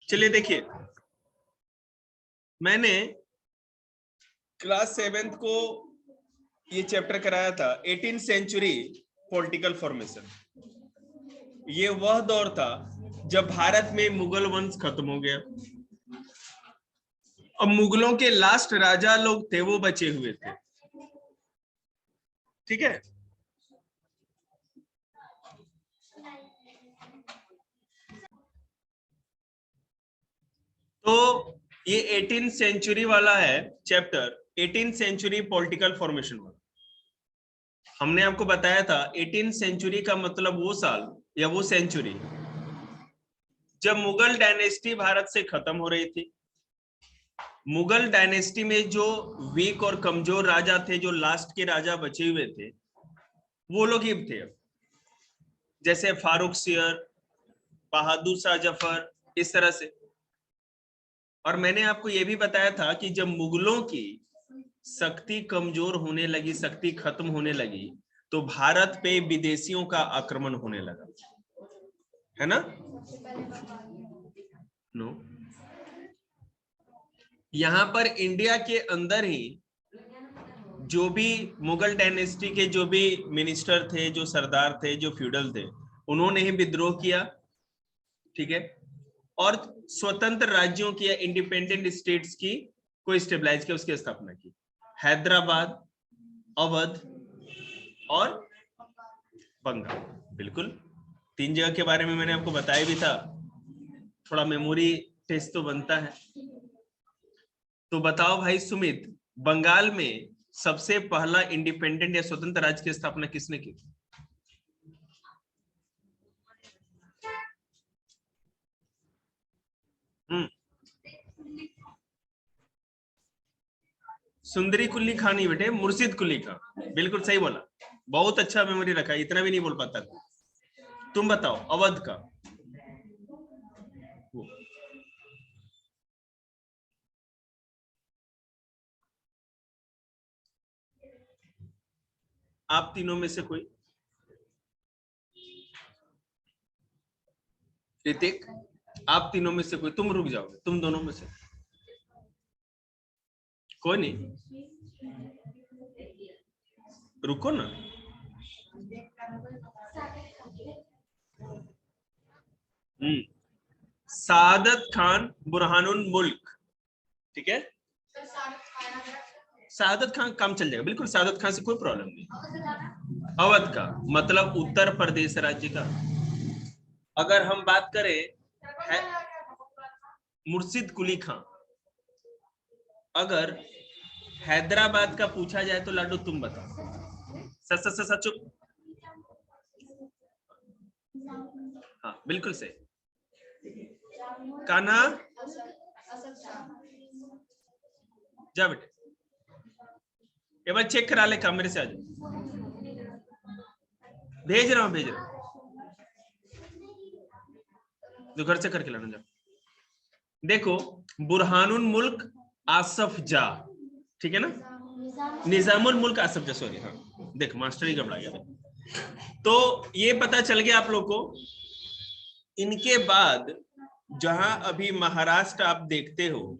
चलिए देखिए, मैंने क्लास 7th को ये चैप्टर कराया था 18th सेंचुरी पॉलिटिकल फॉर्मेशन। ये वह दौर था जब भारत में मुगल वंश खत्म हो गया। अब मुगलों के लास्ट राजा लोग थे वो बचे हुए थे, ठीक है। तो ये 18th सेंचुरी वाला है chapter, 18th century political formation वाला। हमने आपको बताया था 18th सेंचुरी का मतलब वो साल या वो सेंचुरी जब मुगल डायनेस्टी भारत से खत्म हो रही थी। मुगल डायनेस्टी में जो वीक और कमजोर राजा थे, जो लास्ट के राजा बचे हुए थे, वो लोग ही थे, जैसे फारूक सियर, बहादुर शाह जफर, इस तरह से। और मैंने आपको यह भी बताया था कि जब मुगलों की शक्ति कमजोर होने लगी, शक्ति खत्म होने लगी, तो भारत पे विदेशियों का आक्रमण होने लगा, है ना। नो, यहां पर इंडिया के अंदर ही जो भी मुगल डायनेस्टी के जो भी मिनिस्टर थे, जो सरदार थे, जो फ्यूडल थे, उन्होंने ही विद्रोह किया, ठीक है। और स्वतंत्र राज्यों की या इंडिपेंडेंट स्टेट्स की को स्टेबलाइज किया, उसकी स्थापना की। हैदराबाद, अवध और बंगाल। बिल्कुल, 3 जगह के बारे में मैंने आपको बताया भी था, थोड़ा मेमोरी टेस्ट तो बनता है। तो बताओ भाई सुमित, बंगाल में सबसे पहला इंडिपेंडेंट या स्वतंत्र राज्य की स्थापना किसने की? सुंदरी कुल्ली खान ही बेटे, मुर्शिद कुली खान। बिल्कुल सही बोला, बहुत अच्छा मेमोरी रखा, इतना भी नहीं बोल पाता। तुम बताओ अवध का। आप तीनों में से कोई? ऋतिक, आप तीनों में से कोई? तुम रुक जाओगे, तुम दोनों में से कोई नहीं, रुको ना। सादत खान बुरहानुल मुल्क, ठीक है। सादत खान काम चल जाएगा, बिल्कुल सादत खान से कोई प्रॉब्लम नहीं। अवध का मतलब उत्तर प्रदेश राज्य का। अगर हम बात करें मुर्शिद कुली खान, अगर हैदराबाद का पूछा जाए तो लाडू तुम बताओ। सच सच सच चुप। हाँ बिल्कुल सही। कान्हा, जा बेटे, एक बार चेक करा ले, काम मेरे से आ जाओ। भेज रहा हूं, भेज रहा हूं, जो घर से करके लाना। जा देखो, बुरहानुल मुल्क आसफ जा, ठीक है ना। निजामुल मुल्क आसफ जा, सॉरी, हाँ देख मास्टर ही घबरा गया। तो ये पता चल गया आप लोग को। इनके बाद जहां अभी महाराष्ट्र आप देखते हो,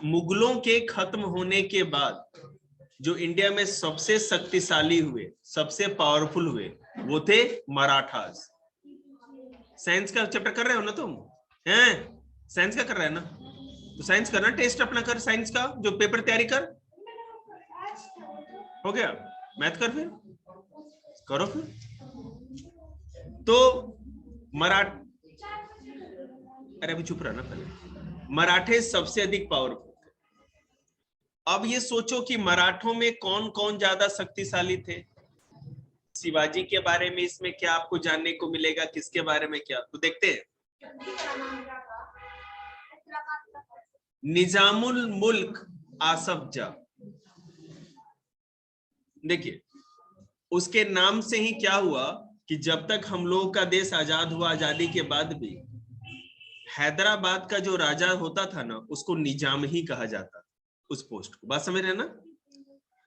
मुगलों के खत्म होने के बाद जो इंडिया में सबसे शक्तिशाली हुए, सबसे पावरफुल हुए, वो थे मराठास। साइंस का चैप्टर कर रहे हो ना तुम? हैं, साइंस का कर रहा है ना, तो साइंस करना, टेस्ट अपना कर साइंस का, जो पेपर तैयारी कर। हो गया, मैथ कर, फिर करो फिर। तो मराठ, अरे अभी चुप रहना पहले। मराठे सबसे अधिक पावरफुल थे। अब ये सोचो कि मराठों में कौन कौन ज्यादा शक्तिशाली थे। शिवाजी के बारे में इसमें क्या आपको जानने को मिलेगा, किसके बारे में क्या, तो देखते हैं। निजामुल मुल्क आसफ जा, देखिए उसके नाम से ही क्या हुआ कि जब तक हम लोगों का देश आजाद हुआ, आजादी के बाद भी हैदराबाद का जो राजा होता था ना, उसको निजाम ही कहा जाता, उस पोस्ट को। बात समझ रहे हैं ना।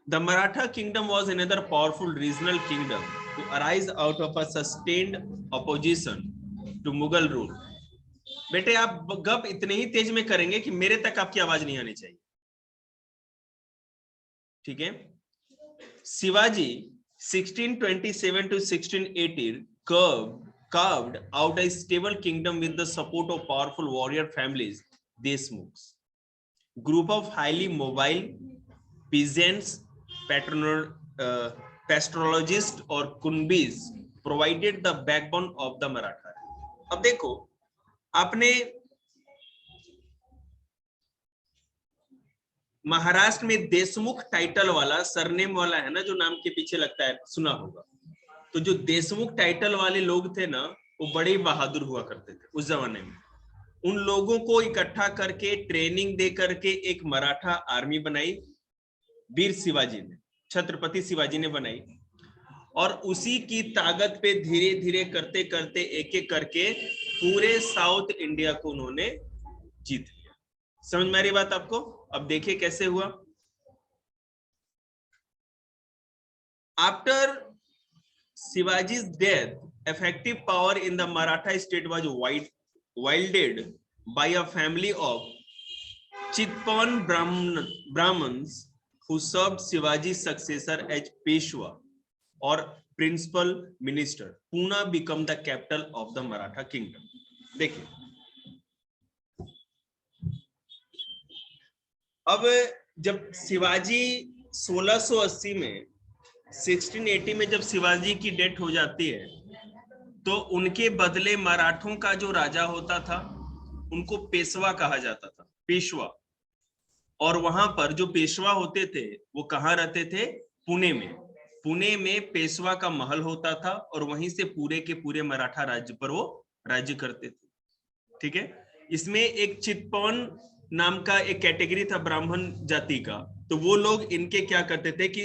The Maratha kingdom was another powerful regional kingdom to arise out of a sustained opposition to Mughal rule. बेटे आप गप इतने ही तेज में करेंगे कि मेरे तक आपकी आवाज नहीं आनी चाहिए, ठीक है। Shivaji 1627 to 1680 carved out a stable kingdom with the support of powerful warrior families, Deshmukhs. Group of highly mobile peasants, pastoralists or kunbis provided the backbone of the Maratha. अब देखो आपने महाराष्ट्र में देशमुख टाइटल वाला सरनेम वाला है ना, जो नाम के पीछे लगता है, सुना होगा। तो जो देशमुख टाइटल वाले लोग थे ना, वो बड़े बहादुर हुआ करते थे उस जमाने में। उन लोगों को इकट्ठा करके ट्रेनिंग दे करके एक मराठा आर्मी बनाई, वीर शिवाजी ने, छत्रपति शिवाजी ने बनाई, और उसी की ताकत पे धीरे धीरे करते करते एक एक करके पूरे साउथ इंडिया को उन्होंने जीत लिया। समझ में आ रही बात आपको? अब देखिए कैसे हुआ। After Shivaji's death, effective power in the Maratha state was wielded by a family of Chitpan Brahmins who served Shivaji's successor as Peshwa or principal minister. Pune became the capital of the Maratha kingdom. देखिए, अब जब शिवाजी 1680 में 1680 में जब शिवाजी की death हो जाती है, तो उनके बदले मराठों का जो राजा होता था उनको पेशवा कहा जाता था, पेशवा। और वहां पर जो पेशवा होते थे वो कहाँ रहते थे? पुणे में। पुणे में पेशवा का महल होता था और वहीं से पूरे के पूरे मराठा राज्य पर वो राज्य करते थे, ठीक है। इसमें एक चितपौन नाम का एक कैटेगरी था ब्राह्मण जाति का, तो वो लोग इनके क्या करते थे कि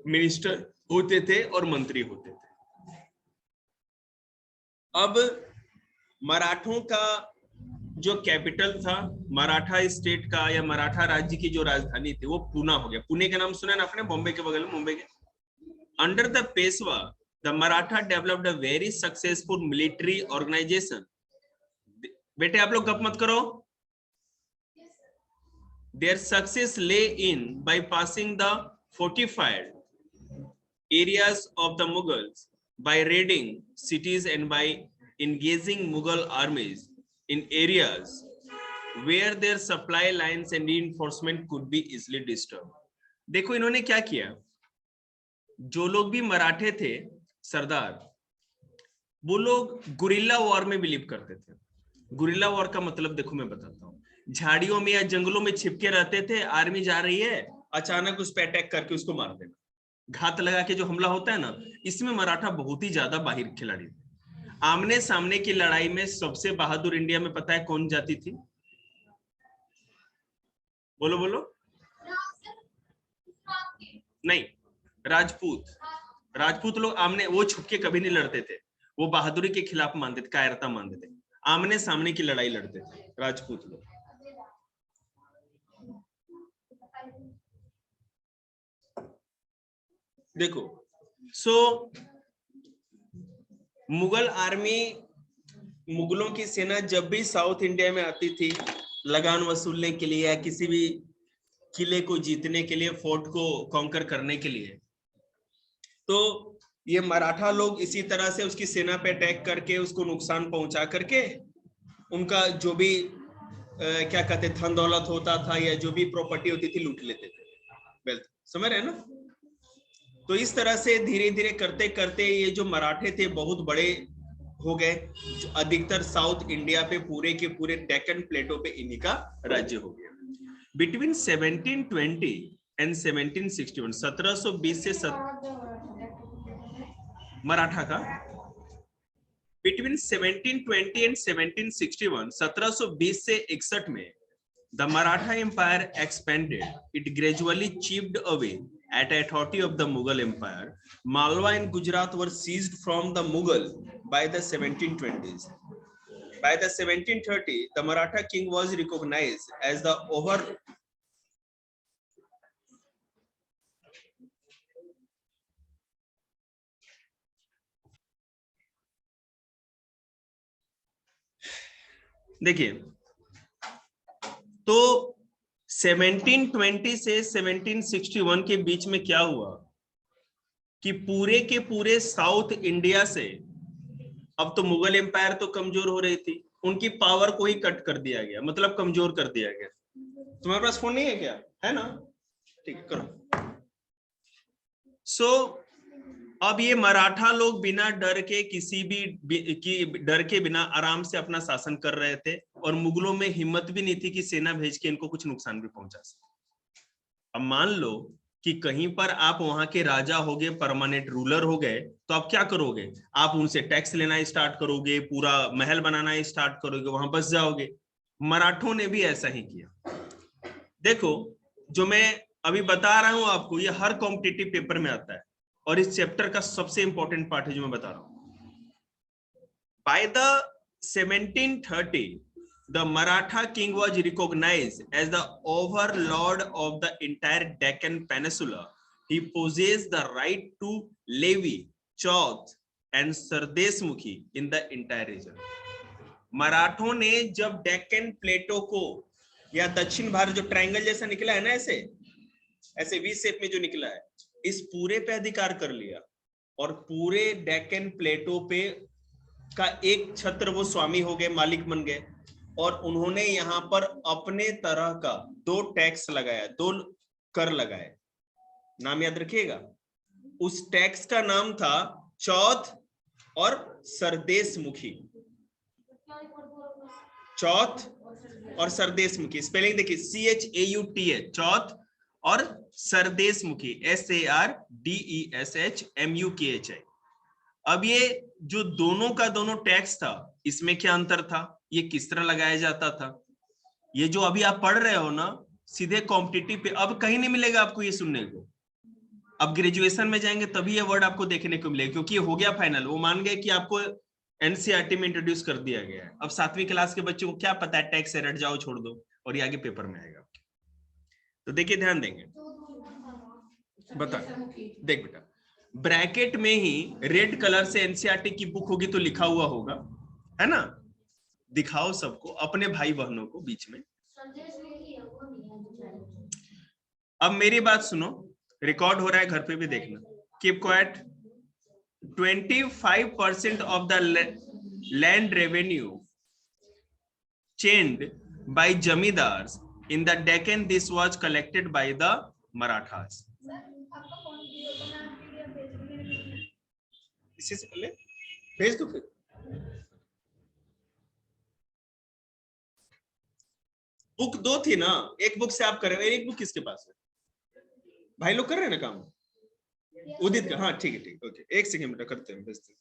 मिनिस्टर होते थे और मंत्री होते थे। अब मराठों का जो कैपिटल था, मराठा स्टेट का या मराठा राज्य की जो राजधानी थी वो पुणे हो गया। पुणे का नाम सुना है ना आपने? बॉम्बे के बगल में, मुंबई के। Under the Peshwa the Maratha developed a very successful military organisation. बेटे आप लोग गप मत करो। Their success lay in bypassing the fortified areas of the Mughals, by raiding cities and by engaging Mughal armies in areas where their supply lines and reinforcement could be easily disturbed. देखो इन्होंने क्या किया, जो लोग भी मराठे थे सरदार, वो लोग गुरिल्ला वॉर में बिलीव करते थे। गुरिल्ला वॉर का मतलब देखो मैं बताता हूँ, झाड़ियों में या जंगलों में छिपके रहते थे, आर्मी जा रही है, अचानक उस पर अटैक करके उसको मार देना, घात लगा के जो हमला होता है ना, इसमें मराठा बहुत ही ज्यादा बाहिर खिलाड़ी थे। आमने सामने की लड़ाई में सबसे बहादुर इंडिया में पता है कौन जाति थी? बोलो बोलो। नहीं, राजपूत। राजपूत लोग आमने, वो छुपके कभी नहीं लड़ते थे, वो बहादुरी के खिलाफ मानते थे, कायरता मानते थे, आमने सामने की लड़ाई लड़ते थे राजपूत लोग। देखो, मुगल आर्मी, मुगलों की सेना जब भी साउथ इंडिया में आती थी लगान वसूलने के लिए या किसी भी किले को जीतने के लिए, फोर्ट को कॉन्कर करने के लिए, तो ये मराठा लोग इसी तरह से उसकी सेना पे अटैक करके उसको नुकसान पहुंचा करके उनका जो भी क्या कहते धन दौलत होता था या जो भी प्रॉपर्टी होती थी लूट लेते थे, वेल्थ। समझ रहे हैं ना? तो इस तरह से धीरे धीरे करते करते ये जो मराठे थे बहुत बड़े हो गए, अधिकतर साउथ इंडिया पे पूरे के पूरे डेक्कन प्लेटो पे इन्हीं का राज्य हो गया। बिटवीन 1720 एंड 1761, 1720 से मराठा का, बिटवीन 1720 एंड 1761, 1720 से 61 में the Maratha Empire expanded. It gradually chipped away at authority of the Mughal Empire. Malwa and Gujarat were seized from the Mughal by the 1720s. By the 1730, the Maratha king was recognized as the देखिए, तो 1720 से 1761 के बीच में क्या हुआ कि पूरे के पूरे साउथ इंडिया से, अब तो मुगल एम्पायर तो कमजोर हो रही थी, उनकी पावर को ही कट कर दिया गया, मतलब कमजोर कर दिया गया। तुम्हारे पास फोन नहीं है क्या? है ना, ठीक है, करो। सो अब ये मराठा लोग बिना डर के, किसी भी डर के बिना आराम से अपना शासन कर रहे थे, और मुगलों में हिम्मत भी नहीं थी कि सेना भेज के इनको कुछ नुकसान भी पहुंचा सके। अब मान लो कि कहीं पर आप वहां के राजा हो गए, परमानेंट रूलर हो गए, तो आप क्या करोगे? आप उनसे टैक्स लेना स्टार्ट करोगे, पूरा महल बनाना स्टार्ट करोगे, वहां बस जाओगे। मराठों ने भी ऐसा ही किया। देखो, जो मैं अभी बता रहा हूं आपको, ये हर कॉम्पिटिटिव पेपर में आता है, और इस चैप्टर का सबसे इंपॉर्टेंट पार्ट है जो मैं बता रहा हूं। By the 1730 the Maratha king was recognized as the overlord of the entire Deccan Peninsula. He possessed the right to levy, chauth and Sardeshmukhi in the entire region. मराठों ने जब डेक्कन प्लेटो को, या दक्षिण भारत जो ट्रायंगल जैसा निकला है ना, ऐसे ऐसे वी शेप में जो निकला है, इस पूरे पे अधिकार कर लिया, और पूरे डेक्कन प्लेटो पे का एक छत्र वो स्वामी हो गए, मालिक बन गए, और उन्होंने यहां पर अपने तरह का 2 टैक्स लगाया, 2 कर लगाए। नाम याद रखिएगा, उस टैक्स का नाम था चौथ और सरदेशमुखी। चौथ और सरदेशमुखी, स्पेलिंग देखिए, CHAUTH, चौथ और सरदेशमुखी, SARDESHMUKHI। अब ये जो दोनों का दोनों टैक्स था, इसमें क्या अंतर था, ये किस तरह लगाया जाता था, ये जो अभी आप पढ़ रहे हो ना, सीधे कॉम्पिटिटिव पे अब कहीं नहीं मिलेगा आपको ये सुनने को। अब ग्रेजुएशन में जाएंगे तभी ये वर्ड आपको देखने को मिलेगा, क्योंकि ये हो गया फाइनल, वो मान गए कि आपको एनसीईआरटी में इंट्रोड्यूस कर दिया गया है। अब 7वीं क्लास के बच्चों को क्या पता है, टैक्स से रट जाओ, छोड़ दो, और ये आगे पेपर में आएगा। तो देखिए, ध्यान देंगे, बता, देख बेटा, ब्रैकेट में ही रेड कलर से एनसीईआरटी की बुक होगी तो लिखा हुआ होगा, है ना, दिखाओ सबको, अपने भाई बहनों को बीच में। अब मेरी बात सुनो, रिकॉर्ड हो रहा है, घर पे भी देखना। Keep quiet. 25% of the land revenue changed by jamidars in the Deccan. This was collected by the Marathas. इसी से पहले भेज दो, फिर बुक 2 थी ना, एक बुक से आप कर रहे हो, एक बुक किसके पास है? भाई लोग कर रहे हैं ना काम, उदित का। हाँ ठीक है, ठीक, ओके, एक सेकंड बेटा, करते हैं, भेजते हैं।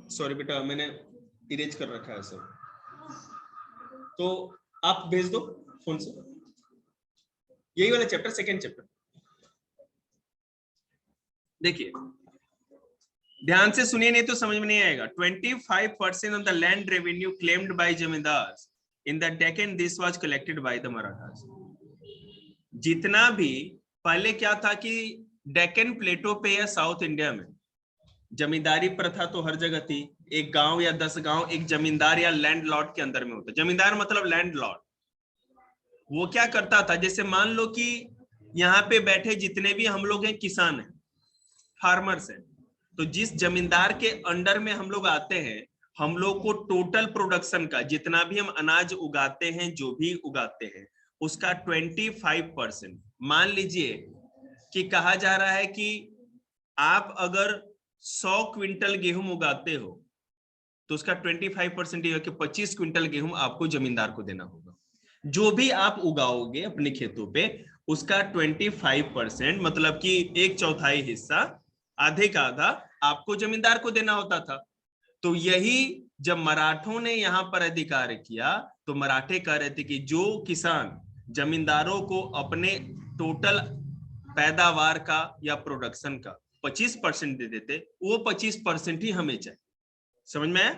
सॉरी बेटा, मैंने इरेज कर रखा है सब, तो आप भेज दो फोन से, यही वाला चैप्टर, सेकंड चैप्टर। देखिए, ध्यान से सुनिए, नहीं तो समझ में नहीं आएगा। 25% of the land revenue claimed by zamindars in the Deccan, this was collected by the Marathas. जितना भी पहले क्या था कि डेक्कन प्लेटो पे या साउथ इंडिया में जमींदारी प्रथा तो हर जगह थी, एक गांव या 10 गांव एक जमींदार या लैंडलॉर्ड के अंदर में होता। जमींदार मतलब लैंडलॉर्ड। वो क्या करता था, जैसे मान लो कि यहाँ पे बैठे जितने भी हम लोग हैं किसान हैं, फार्मर्स हैं, तो जिस जमींदार के अंडर में हम लोग आते हैं, हम लोग को टोटल प्रोडक्शन का, जितना भी हम अनाज उगाते हैं, जो भी उगाते हैं, उसका 25%, मान लीजिए कि कहा जा रहा है कि आप अगर 100 क्विंटल गेहूं उगाते हो, तो उसका 25% ये कि 25 क्विंटल गेहूं आपको जमींदार को देना होगा। जो भी आप उगाओगे अपने खेतों पे, उसका 25%, मतलब कि 1/4 हिस्सा, आधे का आधा आपको जमींदार को देना होता था। तो यही जब मराठों ने यहां पर अधिकार किया, तो मराठे कह रहे थे कि जो किसान जमींदारों को अपने टोटल पैदावार का या प्रोडक्शन का 25% दे देते, वो 25% ही हमें चाहिए। समझ में आया?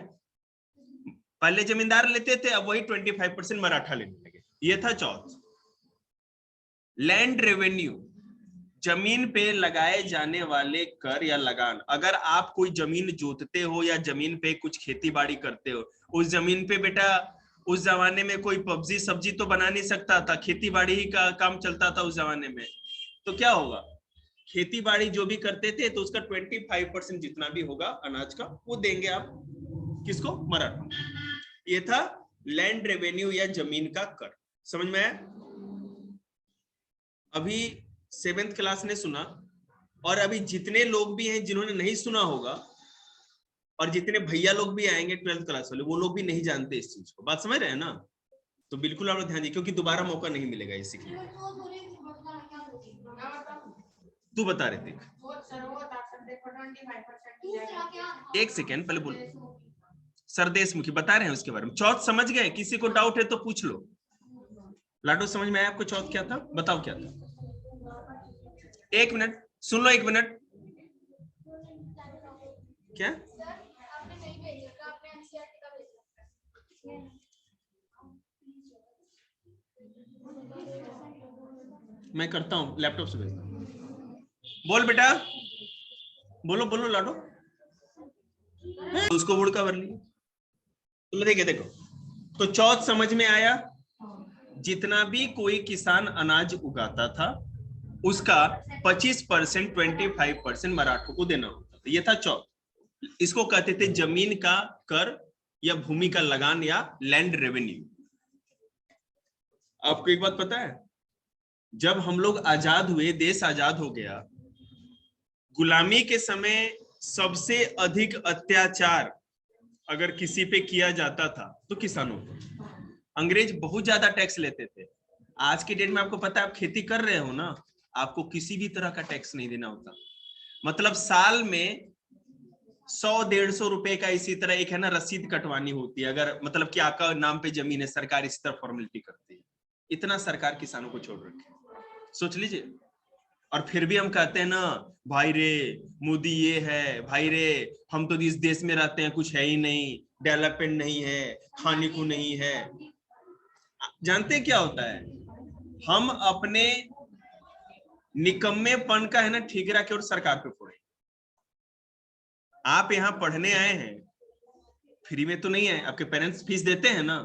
पहले जमींदार लेते थे, अब वही 25% मराठा लेने लगे। ये था चौथ। लैंड रेवेन्यू, जमीन पे लगाए जाने वाले कर या लगान। अगर आप कोई जमीन जोतते हो या जमीन पे कुछ खेती बाड़ी करते हो, उस जमीन पे बेटा उस जमाने में कोई सब्जी सब्जी तो बना नहीं सकता था, खेती बाड़ी ही का काम चलता था उस जमाने में। तो क्या होगा, खेती बाड़ी जो भी करते थे तो उसका 25% जितना भी होगा अनाज का वो देंगे आप किसको, मराठा। ये था लैंड रेवेन्यू या जमीन का कर। समझ में आया? अभी 7th क्लास ने सुना, और अभी जितने लोग भी हैं जिन्होंने नहीं सुना होगा, और जितने भैया लोग भी आएंगे 12th क्लास वाले, वो लोग भी नहीं जानते इस चीज को। बात समझ रहे हैं ना? तो बिल्कुल आप ध्यान दीजिए, क्योंकि दोबारा मौका नहीं मिलेगा ये सीखने का। तू बता रहे थे, एक सेकेंड पहले बोलो। सरदेशमुखी बता रहे हैं उसके बारे में। चौथ समझ गए? किसी को डाउट है तो पूछ लो। लाडो समझ में आया आपको चौथ क्या था? बताओ क्या था? 1 मिनट सुन लो, 1 मिनट। क्या मैं करता हूं, लैपटॉप से भेजता हूं। बोल बेटा, बोलो बोलो लाडो। उसको बुड़का भर लिया। तो देखिए देखो, तो चौथ समझ में आया? जितना भी कोई किसान अनाज उगाता था उसका 25% 25% मराठों को देना होता था। ये था चौथ। इसको कहते थे जमीन का कर या भूमि का लगान या लैंड रेवेन्यू। आपको एक बात पता है, जब हम लोग आजाद हुए, देश आजाद हो गया, गुलामी के समय सबसे अधिक अत्याचार अगर किसी पे किया जाता था तो किसानों पे। अंग्रेज बहुत ज्यादा टैक्स लेते थे। आज की डेट में आपको पता है, आप खेती कर रहे हो ना, आपको किसी भी तरह का टैक्स नहीं देना होता। मतलब साल में 100-150 रुपए का इसी तरह एक है ना रसीद कटवानी होती है, अगर मतलब कि आपका नाम पे जमीन है, सरकार इस तरह फॉर्मेलिटी करती है। इतना सरकार किसानों को छोड़ रखे, सोच लीजिए। और फिर भी हम कहते हैं ना, भाई रे मोदी ये है, भाई रे हम तो इस देश में रहते हैं, कुछ है ही नहीं, डेवलपमेंट नहीं है, खाने को नहीं है। जानते क्या होता है, हम अपने निकम्मेपन का है ना ठीकरा के और सरकार पे फोड़े। आप यहाँ पढ़ने आए हैं, फ्री में तो नहीं है, आपके पेरेंट्स फीस देते हैं ना।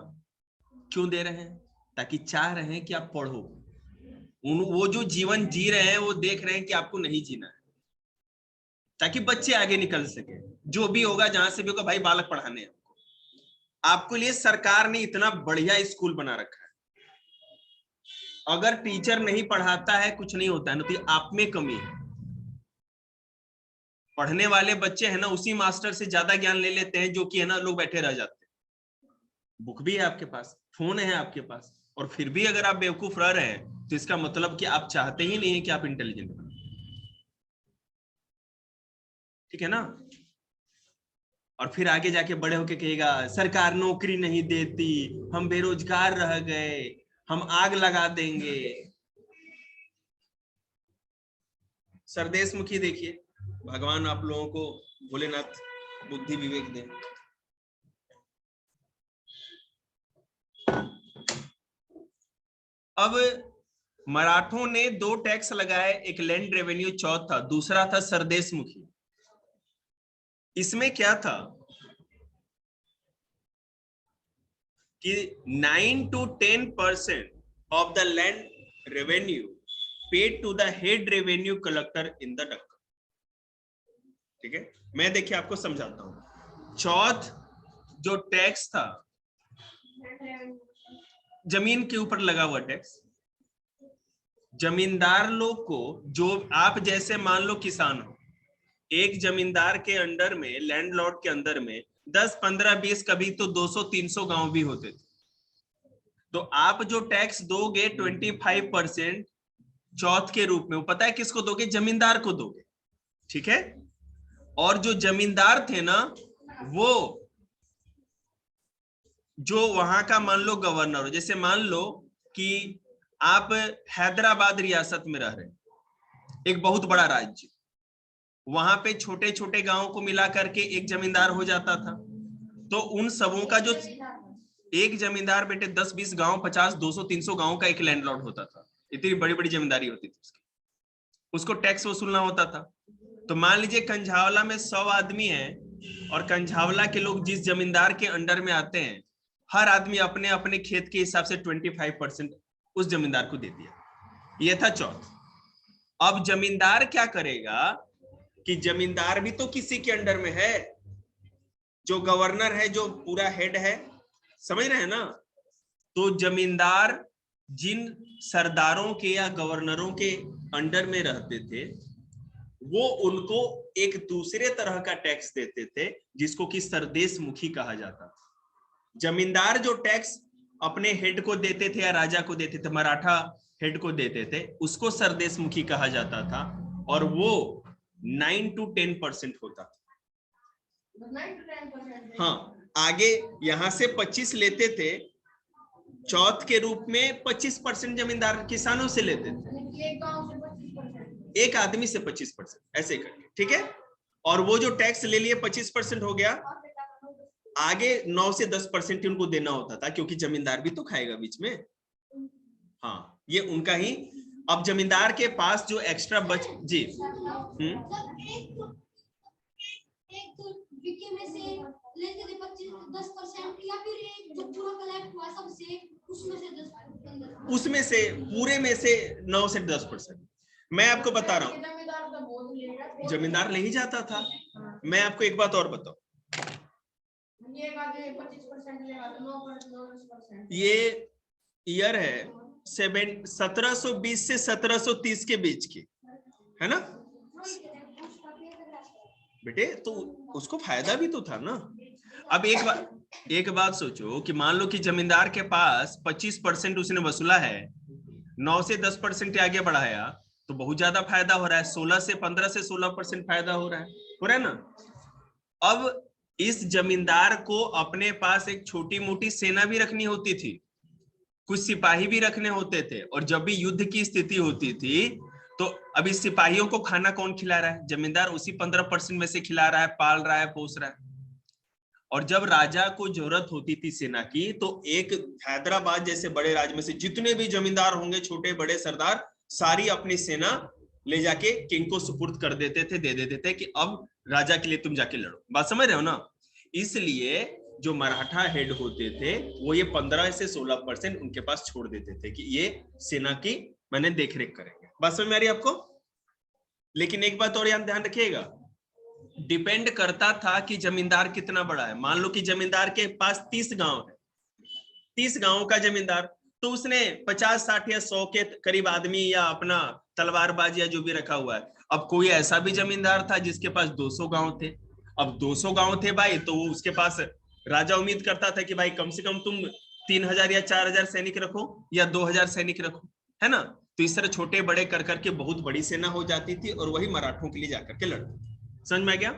क्यों दे रहे हैं? ताकि चाह रहे हैं कि आप पढ़ो। वो जो जीवन जी रहे हैं वो देख रहे हैं कि आपको नहीं जीना है, ताकि बच्चे आगे निकल सके। जो भी होगा जहां से भी होगा, भाई बालक पढ़ाने हैं आपको लिए सरकार ने इतना बढ़िया स्कूल बना रखा है। अगर टीचर नहीं पढ़ाता है कुछ नहीं होता है ना, तो आप में कमी है। पढ़ने वाले बच्चे हैं ना, उसी मास्टर से ज्यादा ज्ञान ले लेते हैं, जो कि है ना लोग बैठे रह जाते हैं। बुक भी है आपके पास, फोन है आपके पास, और फिर भी अगर आप बेवकूफ रह रहे हैं तो इसका मतलब कि आप चाहते ही नहीं है कि आप इंटेलिजेंट बने। ठीक है ना? और फिर आगे जाके बड़े होके कहेगा सरकार नौकरी नहीं देती, हम बेरोजगार रह गए, हम आग लगा देंगे। सरदेशमुखी देखिए, भगवान आप लोगों को भोलेनाथ बुद्धि विवेक दे। अब मराठों ने 2 टैक्स लगाए, एक लैंड रेवेन्यू चौथ था, दूसरा था सरदेशमुखी। इसमें क्या था कि 9 to 10% of the land revenue paid to the head revenue collector in the Deccan। ठीक है, मैं देखिए आपको समझाता हूं। चौथ जो टैक्स था, जमीन के ऊपर लगा हुआ टैक्स, जमींदार लोग को, जो आप जैसे मान लो किसान हो, एक जमींदार के अंडर में, लैंडलॉर्ड के अंदर में 10, 15, 20, कभी तो 200, 300 गांव भी होते थे। तो आप जो टैक्स दोगे 25% चौथ के रूप में, वो पता है किसको दोगे? जमींदार को दोगे। ठीक है? और जो जमींदार थे ना, वो जो वहां का मान लो गवर्नर हो, जैसे मान लो कि आप हैदराबाद रियासत में रह रहे हैं, एक बहुत बड़ा राज्य, वहां पे छोटे छोटे गांवों को मिला करके एक जमींदार हो जाता था। तो उन सबों का जो एक जमींदार बेटे 10, 20 गांव, 50, 200, 300 गांव का एक लैंडलॉर्ड होता था। इतनी बड़ी बड़ी जमींदारी होती थी उसकी। उसको टैक्स वसूलना होता था। तो मान लीजिए कंझावला में 100 आदमी है और कंझावला के लोग जिस जमींदार के अंडर में आते हैं, हर आदमी अपने अपने खेत के हिसाब से 25% उस जमींदार को दे दिया। ये था चौथ। अब जमींदार क्या करेगा कि जमींदार भी तो किसी के अंडर में है, जो गवर्नर है, जो पूरा हेड है, समझ रहे हैं ना। तो जमींदार जिन सरदारों के या गवर्नरों के अंडर में रहते थे, वो उनको एक दूसरे तरह का टैक्स देते थे जिसको कि सरदेशमुखी कहा जाता था। जमींदार जो टैक्स अपने हेड को देते थे या राजा को देते थे, मराठा हेड को देते थे, उसको सरदेशमुखी कहा जाता था और वो 9 to 10% होता था। हाँ, आगे यहां से 25 लेते थे, चौथ के रूप में 25% जमींदार किसानों से लेते थे, एक आदमी से 25%, ऐसे करके, ठीक है। और वो जो टैक्स ले लिए 25% हो गया, आगे 9 से 10% उनको देना होता था, क्योंकि जमींदार भी तो खाएगा बीच में। हाँ, ये उनका ही। अब जमींदार के पास जो एक्स्ट्रा बच जी उसमें से पूरे में से 9 से 10%। मैं आपको बता रहा हूँ, जमींदार ले ही जाता था। मैं आपको एक बात और बताऊं, ये ईयर है 1720 से 1730 के बीच की, है ना बेटे, तो उसको फायदा भी तो था ना। अब एक बात सोचो कि मान लो कि जमींदार के पास 25% उसने वसूला है, 9 से 10% आगे बढ़ाया, तो बहुत ज्यादा फायदा हो रहा है। 15 से 16% फायदा हो रहा है ना। अब इस जमींदार को अपने पास एक छोटी मोटी सेना भी रखनी होती थी, कुछ सिपाही भी रखने होते थे, और जब भी युद्ध की स्थिति होती थी तो अभी सिपाहियों को खाना कौन खिला रहा है? जमींदार उसी 15% में से खिला रहा है, पाल रहा है, पोस रहा है। और जब राजा को जरूरत होती थी सेना की, तो एक हैदराबाद जैसे बड़े राज्य में से जितने भी जमींदार होंगे, छोटे बड़े सरदार, सारी अपनी सेना ले जाके किंग को सुपुर्द कर देते थे, दे देते थे कि अब राजा के लिए तुम जाके लड़ो। बात समझ रहे हो ना। इसलिए जो मराठा हेड होते थे वो ये 15 से 16% उनके पास छोड़ देते थे कि ये सेना की मैंने देखरेख करेंगे। बात समझ में आ रही आपको। लेकिन एक बात और यहाँ ध्यान रखिएगा, डिपेंड करता था कि जमींदार कितना बड़ा है। मान लो कि जमींदार के पास 30 गांव है, 30 गांवों का जमींदार, तो उसने 50, 60 या 100 के करीब आदमी या अपना तलवारबाज या जो भी रखा हुआ है। अब कोई ऐसा भी जमींदार था जिसके पास 200 गांव थे। अब 200 गांव थे भाई, तो वो उसके पास राजा उम्मीद करता था कि भाई कम से कम तुम 3000 या 4000 सैनिक रखो या 2000 सैनिक रखो, है ना। तो इस तरह छोटे बड़े कर करके बहुत बड़ी सेना हो जाती थी और वही मराठों के लिए जाकर के लड़ती। समझ में आ गया।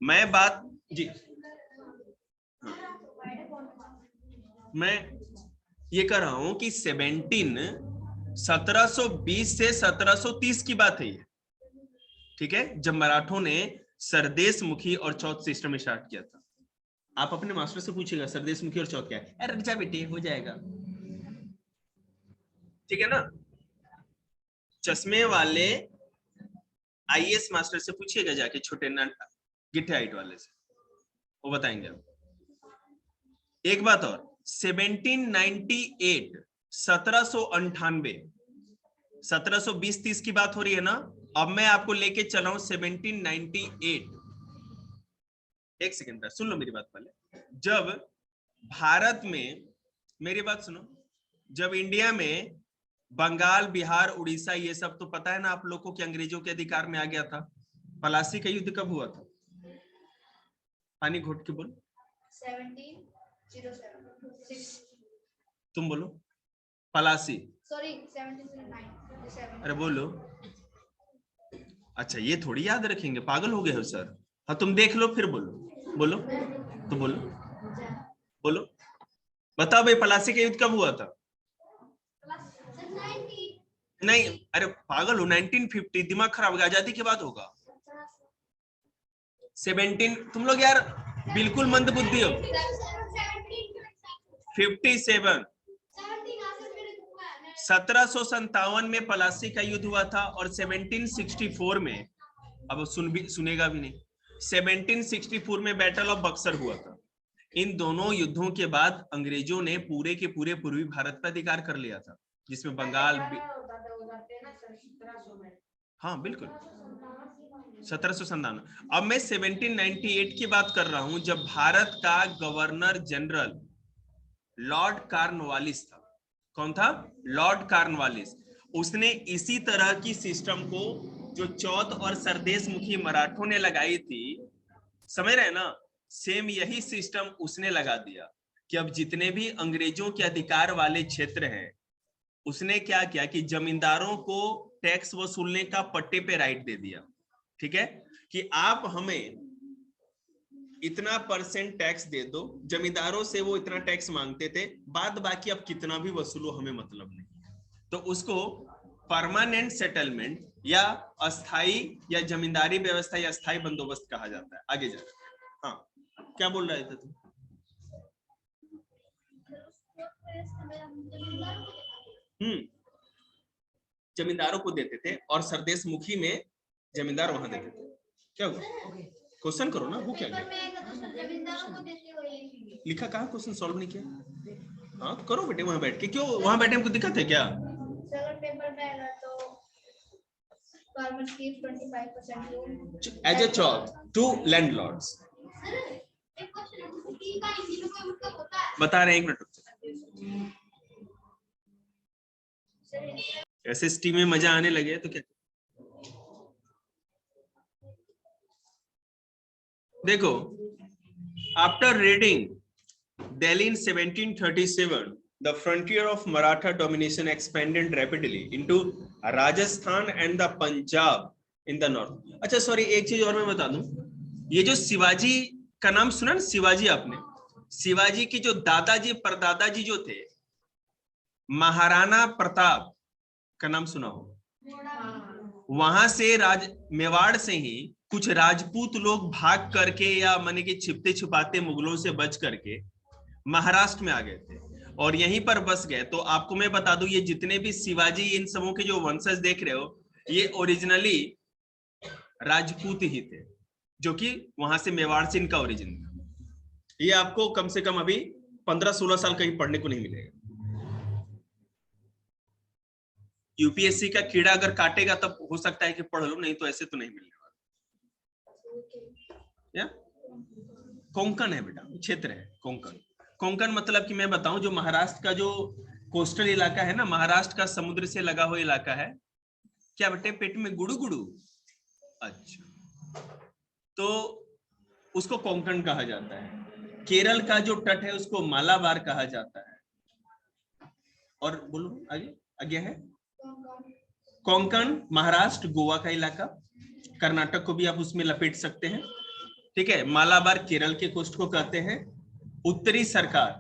मैं बात जी, मैं ये कह रहा हूं कि 1720 से 1730 की बात है ये, ठीक है, जब मराठों ने सरदेशमुखी और चौथ सिस्टम स्टार्ट किया था। आप अपने मास्टर से पूछिएगा सरदेशमुखी और चौथ क्या है। अरे रचा बेटे, हो जाएगा, ठीक है ना। चश्मे वाले आईएएस मास्टर से पूछिएगा जाके, छोटे गिट्टे हाइट वाले से, वो बताएंगे। एक बात और, 1798 1798 1720-30 की बात हो रही है ना। अब मैं आपको लेके चला हूं 1798। एक सेकंड सुन लो मेरी बात पहले। जब भारत में, मेरी बात सुनो, जब इंडिया में बंगाल, बिहार, उड़ीसा, ये सब तो पता है ना आप लोगों को कि अंग्रेजों के अधिकार में आ गया था। पलासी का युद्ध कब हुआ था? पानी घोट के बोलो। 1707। तुम बोलो। पलासी, सॉरी 1709। अरे बोलो। अच्छा, ये थोड़ी याद रखेंगे, पागल हो गए हो सर। हाँ तुम देख लो फिर बोलो। बोलो तो बोलो, बोलो बताओ भाई, पलासी का युद्ध कब हुआ था? नहीं, अरे पागल हो, 1950। दिमाग खराब हो गया, आजादी के बाद होगा। 17, तुम लोग यार बिल्कुल मंद बुद्धि हो। 57 1757 में पलासी का युद्ध हुआ था और 1764 में, अब सुनेगा भी नहीं, 1764 में बैटल ऑफ बक्सर हुआ था। इन दोनों युद्धों के बाद अंग्रेजों ने पूरे के पूरे पूर्वी भारत पर अधिकार कर लिया था, जिसमें बंगाल भी... हाँ बिल्कुल 1797। अब मैं 1798 की बात कर रहा हूं, जब भारत का गवर्नर जनरल लॉर्ड कॉर्नवालिस था। कौन था? Lord Cornwallis. उसने इसी तरह की सिस्टम को जो चौथ और सरदेश मुखी मराठों ने लगाई थी, समझ रहे हैं ना, सेम यही सिस्टम उसने लगा दिया कि अब जितने भी अंग्रेजों के अधिकार वाले क्षेत्र हैं, उसने क्या किया कि जमींदारों को टैक्स वसूलने का पट्टे पे राइट दे दिया। ठीक है, कि आप हमें इतना % टैक्स दे दो। जमींदारों से वो इतना टैक्स मांगते थे, बाद बाकी अब कितना भी वसूलो हमें मतलब नहीं। तो उसको परमानेंट सेटलमेंट या अस्थाई या जमींदारी व्यवस्था या अस्थाई बंदोबस्त कहा जाता है। आगे जा, हाँ क्या बोल रहे थे तुम? जमींदारों को देते थे और सरदेश मुखी में जमींदार वहां देते थे। क्या हुआ? क्वेश्चन करो ना, वो क्या गया? लिखा कहाँ? क्वेश्चन सॉल्व नहीं किया? हाँ तो करो बेटे वहां बैठ के। क्यों वहां बैठे हमको दिक्कत है क्या? As a chauth to landlords. बता रहे हैं, 1 मिनट। SST में मजा आने लगे तो क्या? देखो, after reading Delhi in 1737, the frontier of Maratha domination expanded rapidly into Rajasthan and the Punjab in the north. अच्छा सॉरी, एक चीज और मैं बता दूं, ये जो शिवाजी का नाम सुना ना, शिवाजी, आपने शिवाजी की जो दादाजी परदादाजी जो थे, महाराणा प्रताप का नाम सुना हो? वहां से मेवाड़ से ही कुछ राजपूत लोग भाग करके या माने कि छिपते छुपाते मुगलों से बच करके महाराष्ट्र में आ गए थे और यहीं पर बस गए। तो आपको मैं बता दूं, ये जितने भी शिवाजी इन सबों के जो वंशज देख रहे हो, ये ओरिजिनली राजपूत ही थे, जो कि वहां से मेवाड़ से इनका ओरिजिन था। ये आपको कम से कम अभी 15-16 साल कहीं पढ़ने को नहीं मिलेगा। यूपीएससी का कीड़ा अगर काटेगा तब हो सकता है कि पढ़ लो, नहीं तो ऐसे तो नहीं मिलने वाला। या कोंकण है बेटा, क्षेत्र है कोंकण। कोंकण मतलब कि मैं बताऊं, जो महाराष्ट्र का जो कोस्टल इलाका है ना, महाराष्ट्र का समुद्र से लगा हुआ इलाका है। क्या बेटे पेट में गुड़ू गुड़ू? अच्छा, तो उसको कोंकण कहा जाता है। केरल का जो तट है उसको मालाबार कहा जाता है। और बोलो आगे, आगे है कोंकण, महाराष्ट्र, गोवा का इलाका, कर्नाटक को भी आप उसमें लपेट सकते हैं। ठीक है, मालाबार केरल के कोस्ट को कहते हैं। उत्तरी सरकार,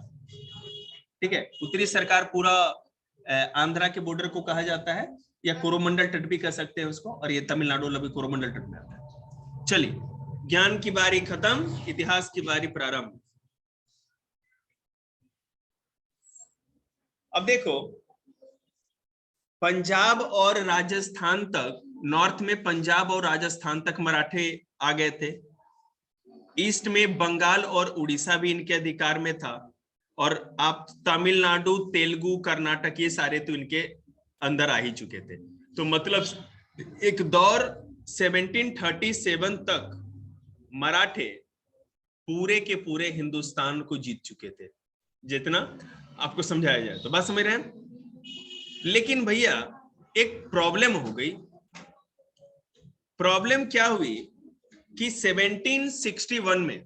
ठीक है, उत्तरी सरकार पूरा आंध्रा के बॉर्डर को कहा जाता है, या कोरोमंडल तट भी कह सकते हैं उसको, और ये तमिलनाडु अभी कोरोमंडल तट में आता है। चलिए, ज्ञान की बारी खत्म, इतिहास की बारी प्रारंभ। अब देखो, पंजाब और राजस्थान तक, नॉर्थ में पंजाब और राजस्थान तक मराठे आ गए थे। ईस्ट में बंगाल और उड़ीसा भी इनके अधिकार में था, और आप तमिलनाडु, तेलुगु, कर्नाटक, ये सारे तो इनके अंदर आ ही चुके थे। तो मतलब एक दौर 1737 तक मराठे पूरे के पूरे हिंदुस्तान को जीत चुके थे, जितना आपको समझाया जाए तो। बात समझ रहे हैं? लेकिन भैया एक प्रॉब्लम हो गई। प्रॉब्लम क्या हुई कि 1761 में,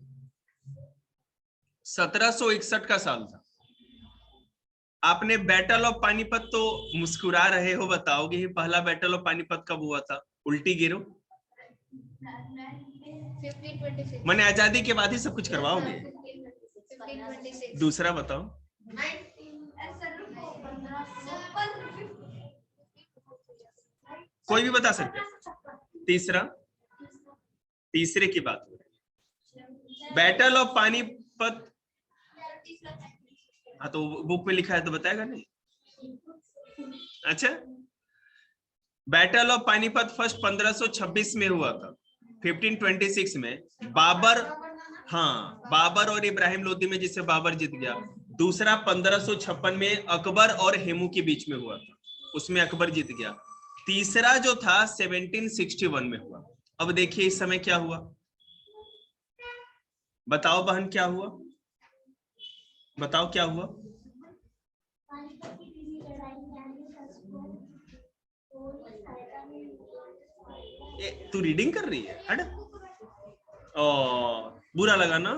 1761 का साल था। आपने बैटल ऑफ पानीपत, तो मुस्कुरा रहे हो, बताओगे ही पहला बैटल ऑफ पानीपत कब हुआ था? उल्टी गिरो। 1526। मैंने आजादी के बाद ही सब कुछ करवाओगे। 1526। दूसरा बताओ। कोई भी बता सकते हैं। तीसरा, तीसरे की बात हो रही है। बैटल ऑफ पानीपत, हाँ तो बुक में लिखा है तो बताएगा नहीं। अच्छा, बैटल ऑफ पानीपत फर्स्ट 1526 में हुआ था। 1526 में बाबर, हाँ बाबर और इब्राहिम लोदी में, जिसे बाबर जीत गया। दूसरा 1556 में अकबर और हेमू के बीच में हुआ था, उसमें अकबर जीत गया। तीसरा जो था 1761 में हुआ। अब देखिए इस समय क्या हुआ, बताओ बहन क्या हुआ, बताओ क्या हुआ। तू रीडिंग कर रही है, हट। बुरा लगा ना।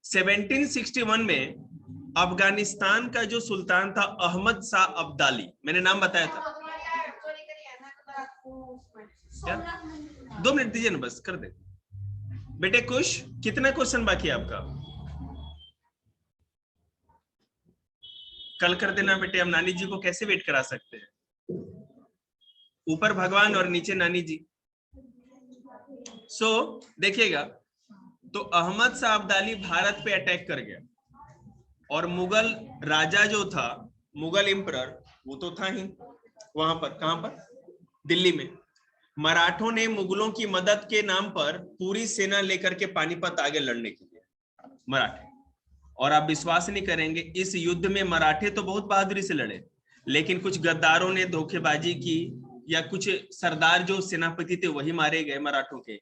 1761 में अफगानिस्तान का जो सुल्तान था अहमद शाह अब्दाली, मैंने नाम बताया था क्या? 2 मिनट दीजिए ना, बस कर दे बेटे। कुछ कितना क्वेश्चन बाकी है आपका? कल कर देना बेटे, हम नानी जी को कैसे वेट करा सकते हैं? ऊपर भगवान और नीचे नानी जी। सो देखिएगा, तो अहमद शाह अब्दाली भारत पे अटैक कर गया, और मुगल राजा जो था, मुगल एम्परर, वो तो था ही वहां पर। कहां पर? दिल्ली में। मराठों ने मुगलों की मदद के नाम पर पूरी सेना लेकर के पानीपत आगे लड़ने के लिए, मराठे। और आप विश्वास नहीं करेंगे, इस युद्ध में मराठे तो बहुत बहादुरी से लड़े, लेकिन कुछ गद्दारों ने धोखेबाजी की, या कुछ सरदार जो सेनापति थे वही मारे गए मराठों के।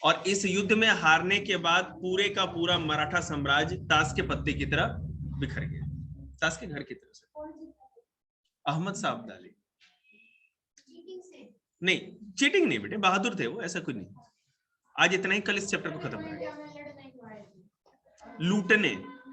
और इस युद्ध में हारने के बाद पूरे का पूरा मराठा साम्राज्य ताश के पत्ते की तरह बिखर गया, ताश के घर की तरह से। अहमद शाह अब्दाली। नहीं, चीटिंग नहीं बेटे, बहादुर थे वो, ऐसा कुछ नहीं। आज इतना ही, कल इस चैप्टर को खत्म करेंगे। लूटने,